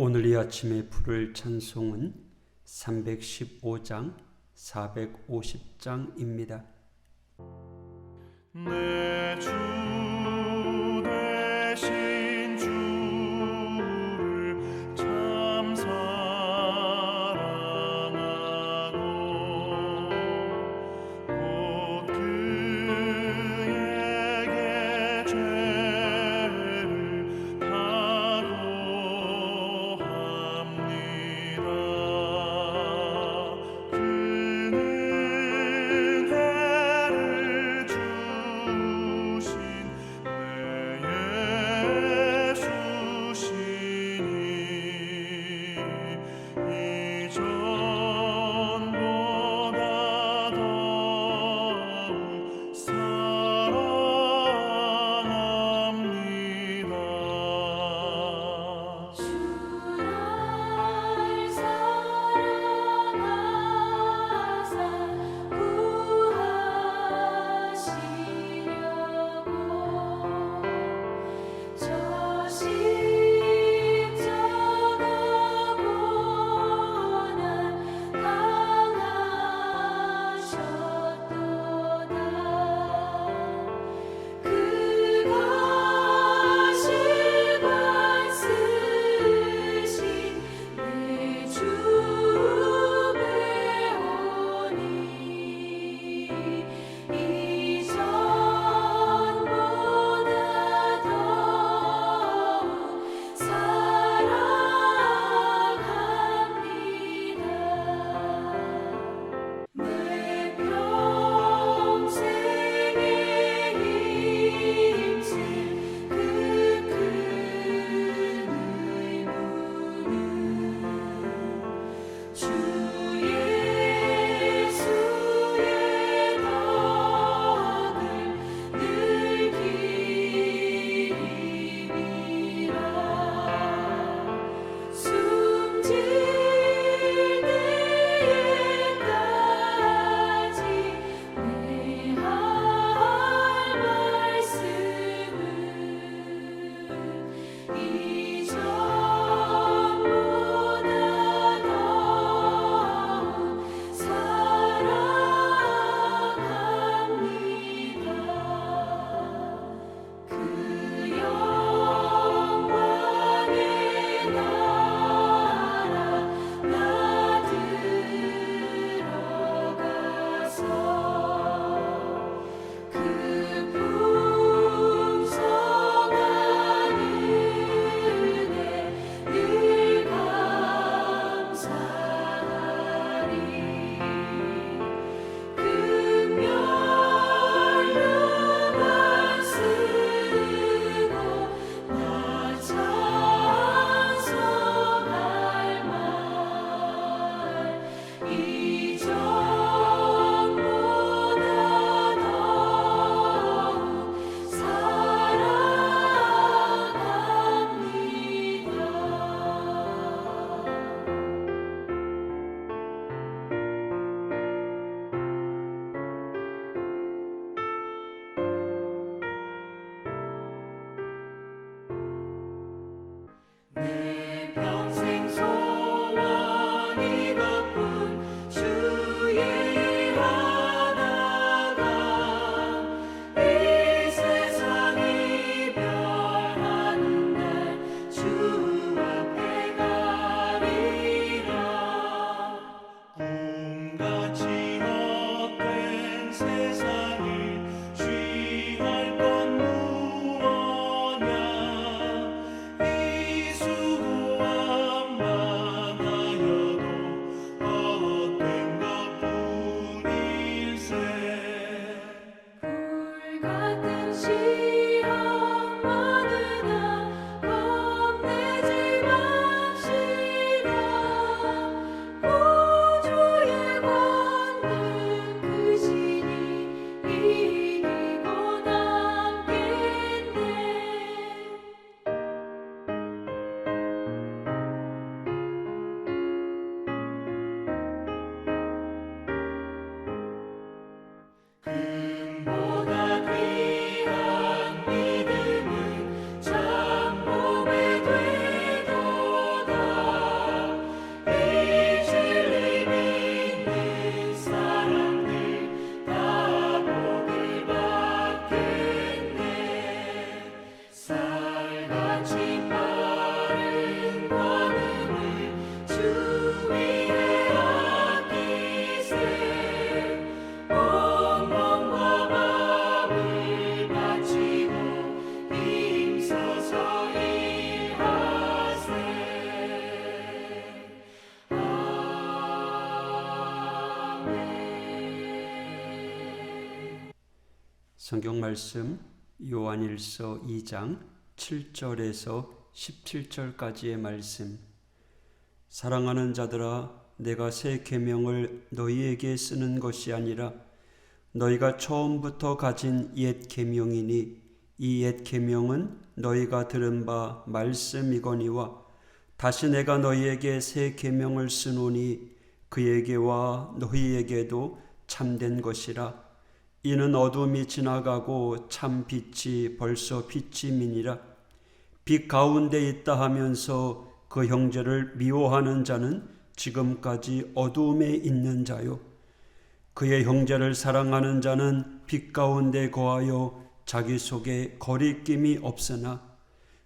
오늘 이 아침에 부를 찬송은 315장, 450장입니다. 내 주 되신 주를 참 사랑하고 곧 그에게 죄를 다고합니다. 그는 해를 주신 성경 말씀 요한일서 2장 7절에서 17절까지의 말씀. 사랑하는 자들아, 내가 새 계명을 너희에게 쓰는 것이 아니라 너희가 처음부터 가진 옛 계명이니 이 옛 계명은 너희가 들은 바 말씀이거니와 다시 내가 너희에게 새 계명을 쓰노니 그에게와 너희에게도 참된 것이라. 이는 어둠이 지나가고 참 빛이 벌써 비치미니라. 빛 가운데 있다 하면서 그 형제를 미워하는 자는 지금까지 어두움에 있는 자요. 그의 형제를 사랑하는 자는 빛 가운데 거하여 자기 속에 거리낌이 없으나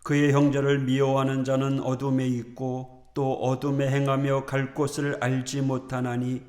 그의 형제를 미워하는 자는 어둠에 있고 또 어둠에 행하며 갈 곳을 알지 못하나니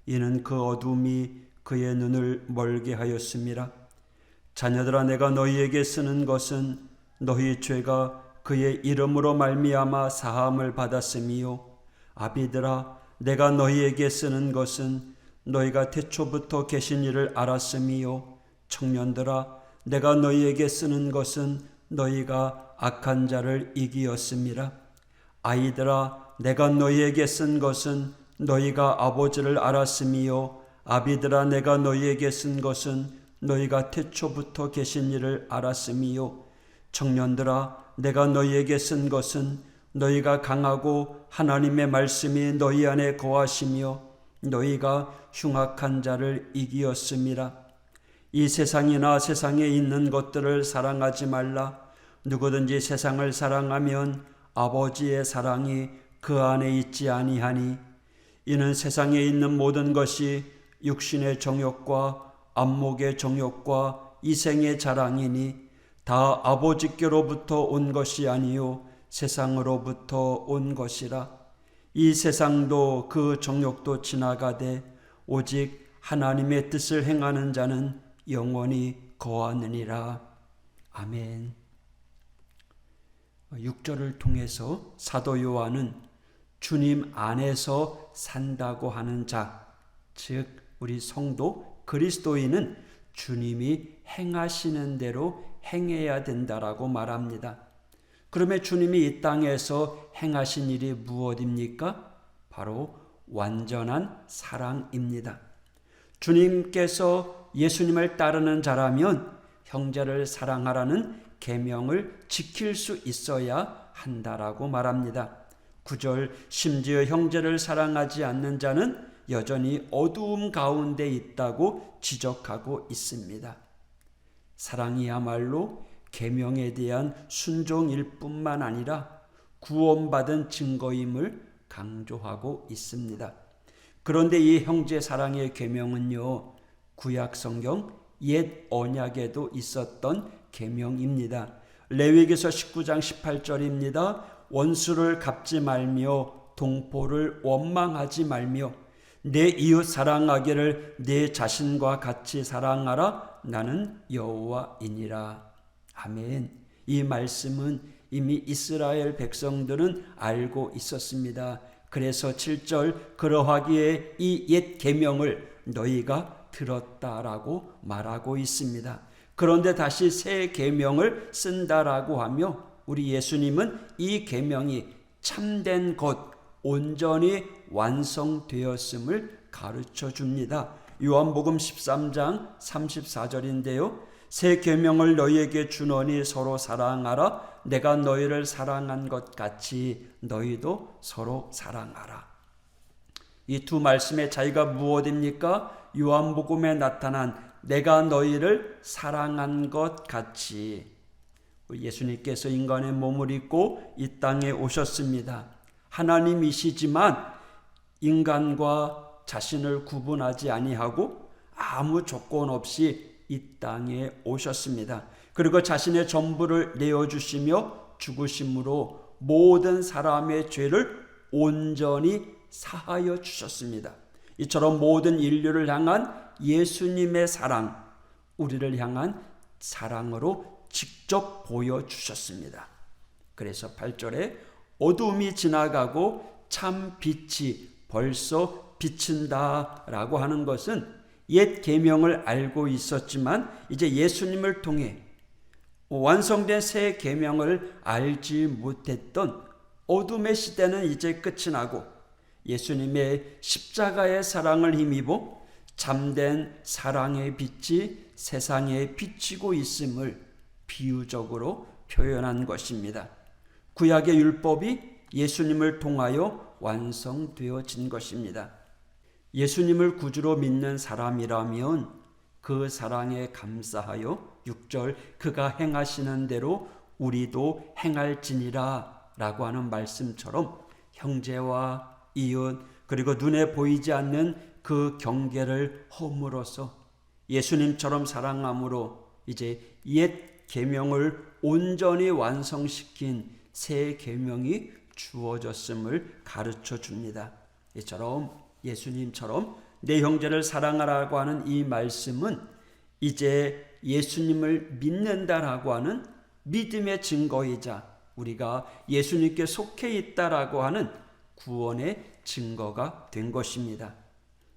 이는 그 어둠이 그의 눈을 멀게 하였음이라. 자녀들아, 내가 너희에게 쓰는 것은 너희 죄가 그의 이름으로 말미암아 사함을 받았음이요. 아비들아, 내가 너희에게 쓰는 것은 너희가 태초부터 계신 이를 알았음이요. 청년들아, 내가 너희에게 쓰는 것은 너희가 악한 자를 이기었음이라. 아이들아, 내가 너희에게 쓴 것은 너희가 아버지를 알았음이요. 아비들아, 내가 너희에게 쓴 것은 너희가 태초부터 계신 이를 알았음이요. 청년들아, 내가 너희에게 쓴 것은 너희가 강하고 하나님의 말씀이 너희 안에 거하시며 너희가 흉악한 자를 이기었음이라. 이 세상이나 세상에 있는 것들을 사랑하지 말라. 누구든지 세상을 사랑하면 아버지의 사랑이 그 안에 있지 아니하니 이는 세상에 있는 모든 것이 육신의 정욕과 안목의 정욕과 이생의 자랑이니 다 아버지께로부터 온 것이 아니요 세상으로부터 온 것이라. 이 세상도 그 정욕도 지나가되 오직 하나님의 뜻을 행하는 자는 영원히 거하느니라. 아멘. 6절을 통해서 사도 요한은 주님 안에서 산다고 하는 자, 즉 우리 성도 그리스도인은 주님이 행하시는 대로 행해야 된다라고 말합니다. 그러면 주님이 이 땅에서 행하신 일이 무엇입니까? 바로 완전한 사랑입니다. 주님께서 예수님을 따르는 자라면 형제를 사랑하라는 계명을 지킬 수 있어야 한다라고 말합니다. 9절, 심지어 형제를 사랑하지 않는 자는 여전히 어두움 가운데 있다고 지적하고 있습니다. 사랑이야말로 계명에 대한 순종일 뿐만 아니라 구원받은 증거임을 강조하고 있습니다. 그런데 이 형제 사랑의 계명은요, 구약 성경 옛 언약에도 있었던 계명입니다. 레위기서 19장 18절입니다. 원수를 갚지 말며 동포를 원망하지 말며 내 이웃 사랑하기를 내 자신과 같이 사랑하라. 나는 여호와이니라. 아멘. 이 말씀은 이미 이스라엘 백성들은 알고 있었습니다. 그래서 7절, 그러하기에 이 옛 계명을 너희가 들었다라고 말하고 있습니다. 그런데 다시 새 계명을 쓴다라고 하며 우리 예수님은 이 계명이 참된 것, 온전히 완성되었음을 가르쳐 줍니다. 요한복음 13장 34절인데요. 새 계명을 너희에게 주노니 서로 사랑하라. 내가 너희를 사랑한 것 같이 너희도 서로 사랑하라. 이 두 말씀의 차이가 무엇입니까? 요한복음에 나타난 내가 너희를 사랑한 것 같이, 예수님께서 인간의 몸을 입고 이 땅에 오셨습니다. 하나님이시지만 인간과 자신을 구분하지 아니하고 아무 조건 없이 이 땅에 오셨습니다. 그리고 자신의 전부를 내어주시며 죽으심으로 모든 사람의 죄를 온전히 사하여 주셨습니다. 이처럼 모든 인류를 향한 예수님의 사랑, 우리를 향한 사랑으로 직접 보여주셨습니다. 그래서 8절에 어둠이 지나가고 참 빛이 벌써 비친다 라고 하는 것은 옛 계명을 알고 있었지만 이제 예수님을 통해 완성된 새 계명을 알지 못했던 어둠의 시대는 이제 끝이 나고 예수님의 십자가의 사랑을 힘입어 참된 사랑의 빛이 세상에 비치고 있음을 비유적으로 표현한 것입니다. 구약의 율법이 예수님을 통하여 완성되어진 것입니다. 예수님을 구주로 믿는 사람이라면 그 사랑에 감사하여 6절 그가 행하시는 대로 우리도 행할지니라 라고 하는 말씀처럼 형제와 이웃 그리고 눈에 보이지 않는 그 경계를 허물어서 예수님처럼 사랑함으로 이제 옛 계명을 온전히 완성시킨 새 계명이 주어졌음을 가르쳐 줍니다. 이처럼 예수님처럼 내 형제를 사랑하라고 하는 이 말씀은 이제 예수님을 믿는다라고 하는 믿음의 증거이자 우리가 예수님께 속해 있다라고 하는 구원의 증거가 된 것입니다.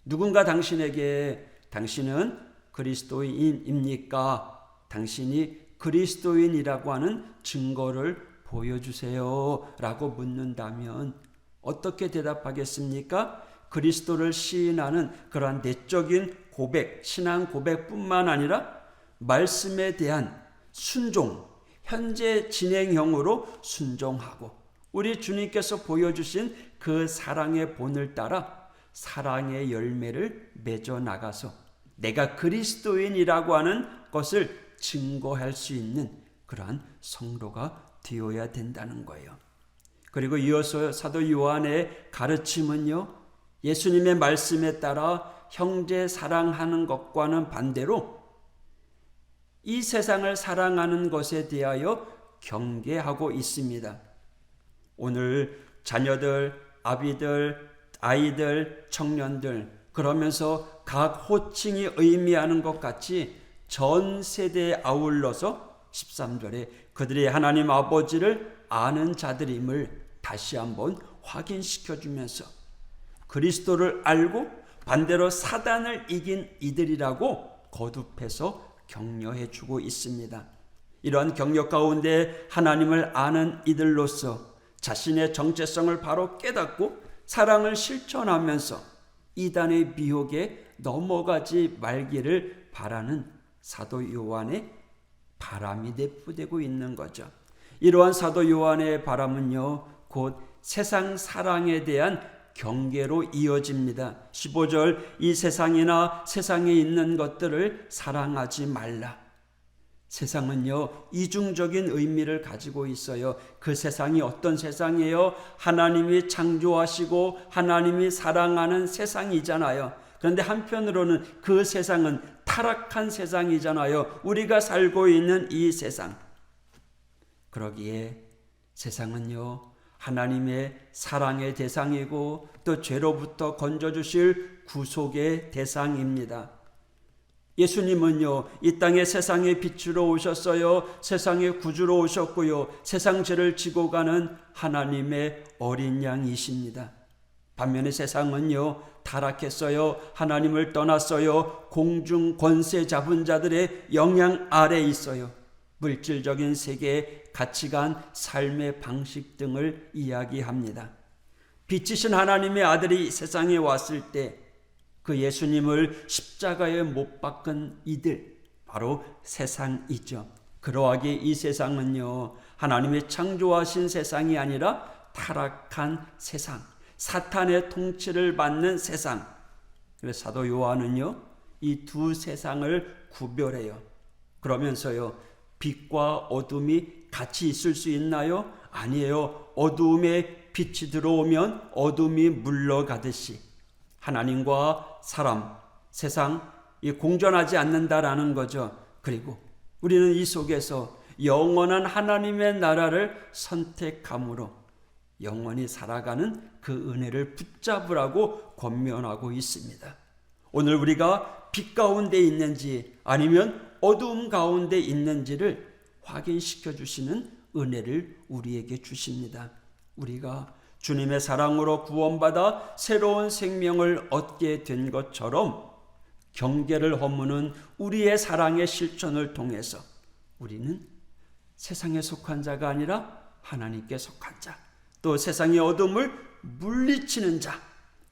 누군가 당신에게 당신은 그리스도인입니까? 당신이 그리스도인이라고 하는 증거를 보여주세요 라고 묻는다면 어떻게 대답하겠습니까? 그리스도를 시인하는 그러한 내적인 고백, 신앙 고백뿐만 아니라 말씀에 대한 순종, 현재 진행형으로 순종하고 우리 주님께서 보여주신 그 사랑의 본을 따라 사랑의 열매를 맺어 나가서 내가 그리스도인이라고 하는 것을 증거할 수 있는 그러한 성도가 되어야 된다는 거예요. 그리고 이어서 사도 요한의 가르침은요, 예수님의 말씀에 따라 형제 사랑하는 것과는 반대로 이 세상을 사랑하는 것에 대하여 경계하고 있습니다. 오늘 자녀들, 아비들, 아이들, 청년들 그러면서 각 호칭이 의미하는 것 같이 전 세대에 아울러서 13절에 그들이 하나님 아버지를 아는 자들임을 다시 한번 확인시켜 주면서 그리스도를 알고 반대로 사단을 이긴 이들이라고 거듭해서 격려해 주고 있습니다. 이러한 격려 가운데 하나님을 아는 이들로서 자신의 정체성을 바로 깨닫고 사랑을 실천하면서 이단의 미혹에 넘어가지 말기를 바라는 사도 요한의 바람이 내포되고 있는 거죠. 이러한 사도 요한의 바람은요, 곧 세상 사랑에 대한 경계로 이어집니다. 15절 이 세상이나 세상에 있는 것들을 사랑하지 말라. 세상은요 이중적인 의미를 가지고 있어요. 그 세상이 어떤 세상이에요? 하나님이 창조하시고 하나님이 사랑하는 세상이잖아요. 그런데 한편으로는 그 세상은 타락한 세상이잖아요. 우리가 살고 있는 이 세상. 그러기에 세상은요 하나님의 사랑의 대상이고 또 죄로부터 건져주실 구속의 대상입니다. 예수님은요 이 땅에 세상의 빛으로 오셨어요. 세상의 구주로 오셨고요. 세상 죄를 지고 가는 하나님의 어린 양이십니다. 반면에 세상은요 타락했어요. 하나님을 떠났어요. 공중 권세 잡은 자들의 영향 아래 있어요. 물질적인 세계, 가치관, 삶의 방식 등을 이야기합니다. 빛이신 하나님의 아들이 세상에 왔을 때 그 예수님을 십자가에 못 박은 이들, 바로 세상이죠. 그러하기에 이 세상은요 하나님의 창조하신 세상이 아니라 타락한 세상, 사탄의 통치를 받는 세상. 그래서 사도 요한은요 이 두 세상을 구별해요. 그러면서요 빛과 어둠이 같이 있을 수 있나요? 아니에요. 어두움에 빛이 들어오면 어둠이 물러가듯이 하나님과 사람, 세상 이 공존하지 않는다라는 거죠. 그리고 우리는 이 속에서 영원한 하나님의 나라를 선택함으로 영원히 살아가는 그 은혜를 붙잡으라고 권면하고 있습니다. 오늘 우리가 빛 가운데 있는지 아니면 어두움 가운데 있는지를 확인시켜 주시는 은혜를 우리에게 주십니다. 우리가 주님의 사랑으로 구원받아 새로운 생명을 얻게 된 것처럼 경계를 허무는 우리의 사랑의 실천을 통해서 우리는 세상에 속한 자가 아니라 하나님께 속한 자, 또 세상의 어둠을 물리치는 자,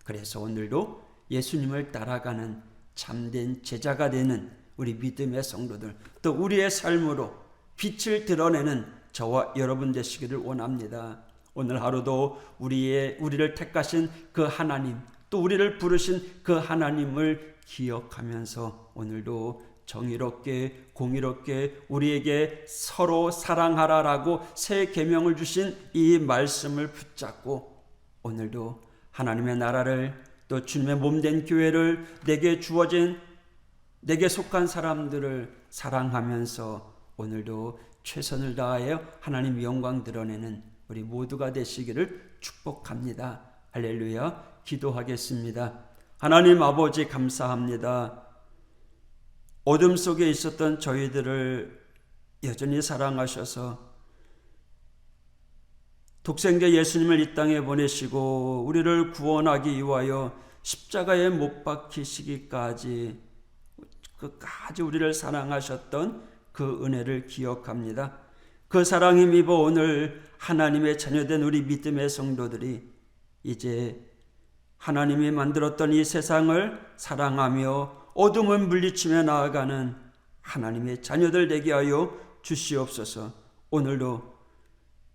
그래서 오늘도 예수님을 따라가는 참된 제자가 되는 우리 믿음의 성도들, 또 우리의 삶으로 빛을 드러내는 저와 여러분 되시기를 원합니다. 오늘 하루도 우리를 택하신 그 하나님, 또 우리를 부르신 그 하나님을 기억하면서 오늘도 정의롭게 공의롭게 우리에게 서로 사랑하라라고 새 계명을 주신 이 말씀을 붙잡고 오늘도 하나님의 나라를, 또 주님의 몸된 교회를, 내게 주어진 내게 속한 사람들을 사랑하면서 오늘도 최선을 다하여 하나님 영광 드러내는 우리 모두가 되시기를 축복합니다. 할렐루야. 기도하겠습니다. 하나님 아버지 감사합니다. 어둠 속에 있었던 저희들을 여전히 사랑하셔서 독생자 예수님을 이 땅에 보내시고 우리를 구원하기 위하여 십자가에 못 박히시기까지 끝까지 우리를 사랑하셨던 그 은혜를 기억합니다. 그 사랑에 힘입어 오늘 하나님의 자녀된 우리 믿음의 성도들이 이제 하나님이 만들었던 이 세상을 사랑하며 어둠을 물리치며 나아가는 하나님의 자녀들 되게 하여 주시옵소서. 오늘도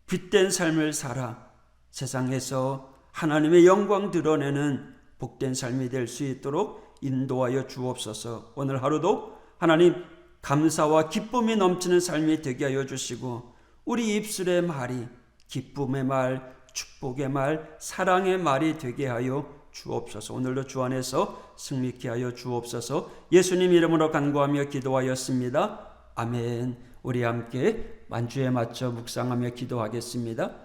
빛된 삶을 살아 세상에서 하나님의 영광 드러내는 복된 삶이 될 수 있도록 인도하여 주옵소서. 오늘 하루도 하나님 감사와 기쁨이 넘치는 삶이 되게 하여 주시고 우리 입술의 말이 기쁨의 말, 축복의 말, 사랑의 말이 되게 하여 주옵소서. 오늘도 주 안에서 승리케 하여 주옵소서. 예수님 이름으로 간구하며 기도하였습니다. 아멘. 우리 함께 만주에 맞춰 묵상하며 기도하겠습니다.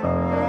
주